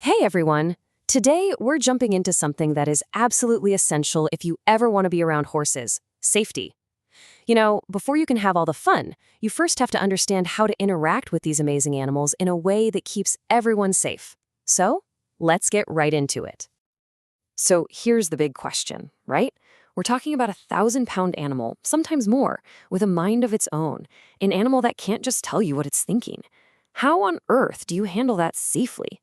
Hey everyone! Today we're jumping into something that is absolutely essential if you ever want to be around horses: safety. Before you can have all the fun, you first have to understand how to interact with these amazing animals in a way that keeps everyone safe. So, let's get right into it. So, here's the big question, right? We're talking about a 1,000-pound animal, sometimes more, with a mind of its own, an animal that can't just tell you what it's thinking. How on earth do you handle that safely?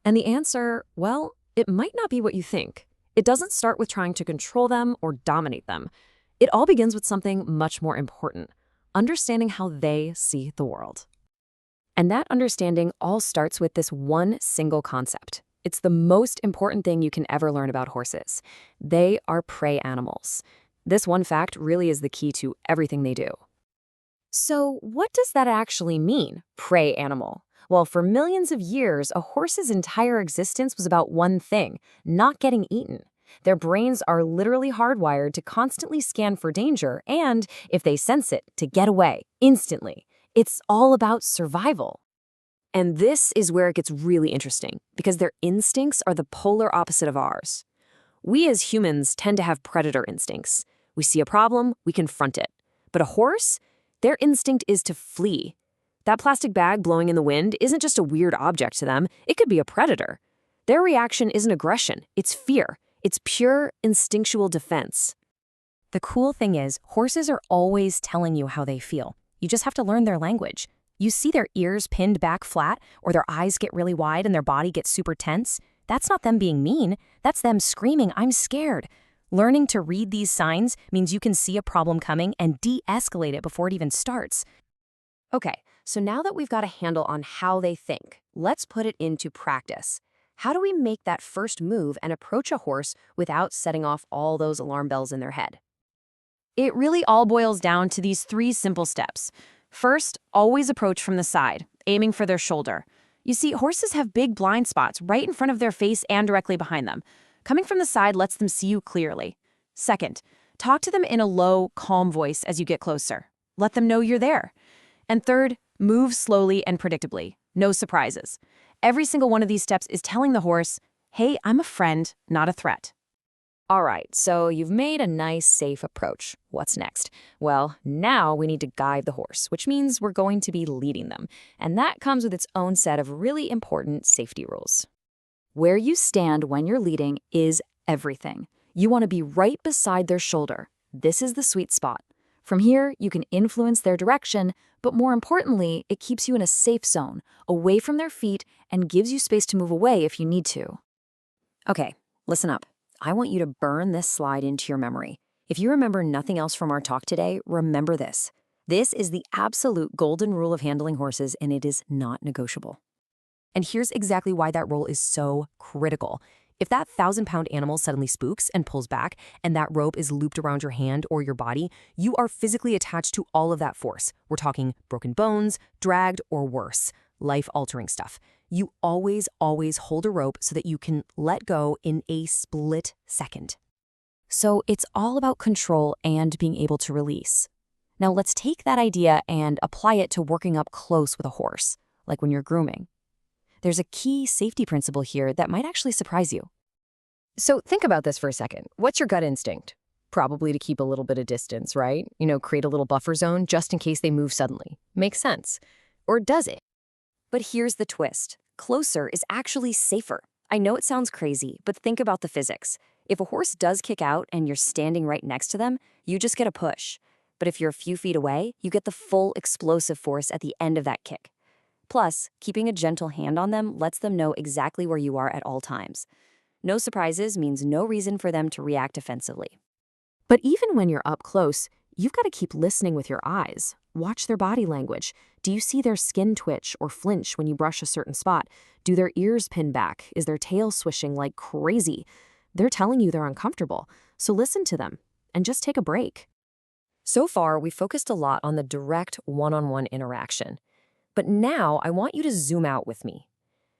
And the answer, well, it might not be what you think. It doesn't start with trying to control them or dominate them. It all begins with something much more important: understanding how they see the world. And that understanding all starts with this one single concept. It's the most important thing you can ever learn about horses. They are prey animals. This one fact really is the key to everything they do. So, what does that actually mean, prey animal? Well, for millions of years, a horse's entire existence was about one thing: not getting eaten. Their brains are literally hardwired to constantly scan for danger and, if they sense it, to get away instantly. It's all about survival. And this is where it gets really interesting, because their instincts are the polar opposite of ours. We as humans tend to have predator instincts. We see a problem, we confront it. But a horse? Their instinct is to flee. That plastic bag blowing in the wind isn't just a weird object to them, it could be a predator. Their reaction isn't aggression, it's fear. It's pure instinctual defense. The cool thing is, horses are always telling you how they feel. You just have to learn their language. You see their ears pinned back flat, or their eyes get really wide and their body gets super tense. That's not them being mean, that's them screaming, "I'm scared." Learning to read these signs means you can see a problem coming and de-escalate it before it even starts. Okay, so now that we've got a handle on how they think, let's put it into practice. How do we make that first move and approach a horse without setting off all those alarm bells in their head? It really all boils down to these three simple steps. First, always approach from the side, aiming for their shoulder. You see, horses have big blind spots right in front of their face and directly behind them. Coming from the side lets them see you clearly. Second, talk to them in a low, calm voice as you get closer. Let them know you're there. And third, move slowly and predictably. No surprises. Every single one of these steps is telling the horse, "Hey, I'm a friend, not a threat." All right, so you've made a nice, safe approach. What's next? Well, now we need to guide the horse, which means we're going to be leading them. And that comes with its own set of really important safety rules. Where you stand when you're leading is everything. You want to be right beside their shoulder. This is the sweet spot. From here, you can influence their direction, but more importantly, it keeps you in a safe zone, away from their feet, and gives you space to move away if you need to. Okay, listen up. I want you to burn this slide into your memory. If you remember nothing else from our talk today, remember this. This is the absolute golden rule of handling horses, and it is not negotiable. And here's exactly why that rule is so critical. If that 1,000-pound animal suddenly spooks and pulls back, and that rope is looped around your hand or your body, you are physically attached to all of that force. We're talking broken bones, dragged, or worse, life-altering stuff. You always hold a rope so that you can let go in a split second. So it's all about control and being able to release. Now let's take that idea and apply it to working up close with a horse, like when you're grooming. There's a key safety principle here that might actually surprise you. So think about this for a second. What's your gut instinct? Probably to keep a little bit of distance, right? Create a little buffer zone just in case they move suddenly. Makes sense. Or does it? But here's the twist. Closer is actually safer. I know it sounds crazy, but think about the physics. If a horse does kick out and you're standing right next to them, you just get a push. But if you're a few feet away, you get the full explosive force at the end of that kick. Plus, keeping a gentle hand on them lets them know exactly where you are at all times. No surprises means no reason for them to react defensively. But even when you're up close, you've got to keep listening with your eyes. Watch their body language. Do you see their skin twitch or flinch when you brush a certain spot? Do their ears pin back? Is their tail swishing like crazy? They're telling you they're uncomfortable, so listen to them and just take a break. So far, we focused a lot on the direct one-on-one interaction. But now I want you to zoom out with me.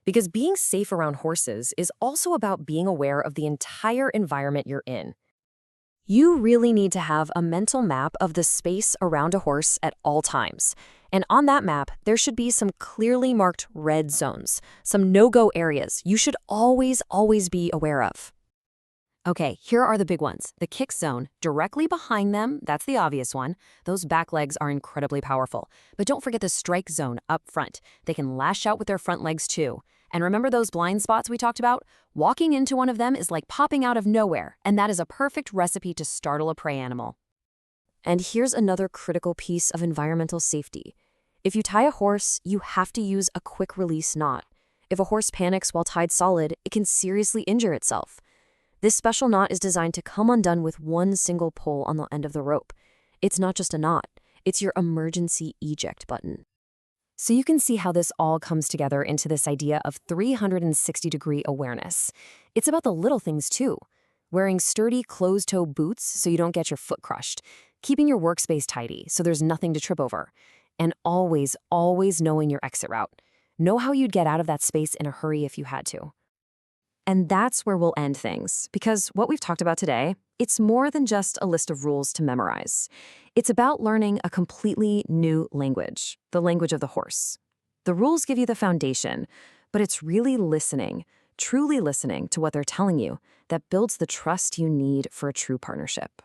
Because being safe around horses is also about being aware of the entire environment you're in. You really need to have a mental map of the space around a horse at all times. And on that map, there should be some clearly marked red zones, some no-go areas you should always be aware of. Okay, here are the big ones. The kick zone, directly behind them, that's the obvious one. Those back legs are incredibly powerful. But don't forget the strike zone up front. They can lash out with their front legs too. And remember those blind spots we talked about? Walking into one of them is like popping out of nowhere, and that is a perfect recipe to startle a prey animal. And here's another critical piece of environmental safety. If you tie a horse, you have to use a quick release knot. If a horse panics while tied solid, it can seriously injure itself. This special knot is designed to come undone with one single pull on the end of the rope. It's not just a knot, it's your emergency eject button. So you can see how this all comes together into this idea of 360-degree awareness. It's about the little things too. Wearing sturdy closed-toe boots so you don't get your foot crushed. Keeping your workspace tidy so there's nothing to trip over. And always knowing your exit route. Know how you'd get out of that space in a hurry if you had to. And that's where we'll end things, because what we've talked about today, it's more than just a list of rules to memorize. It's about learning a completely new language, the language of the horse. The rules give you the foundation, but it's really listening, truly listening to what they're telling you, that builds the trust you need for a true partnership.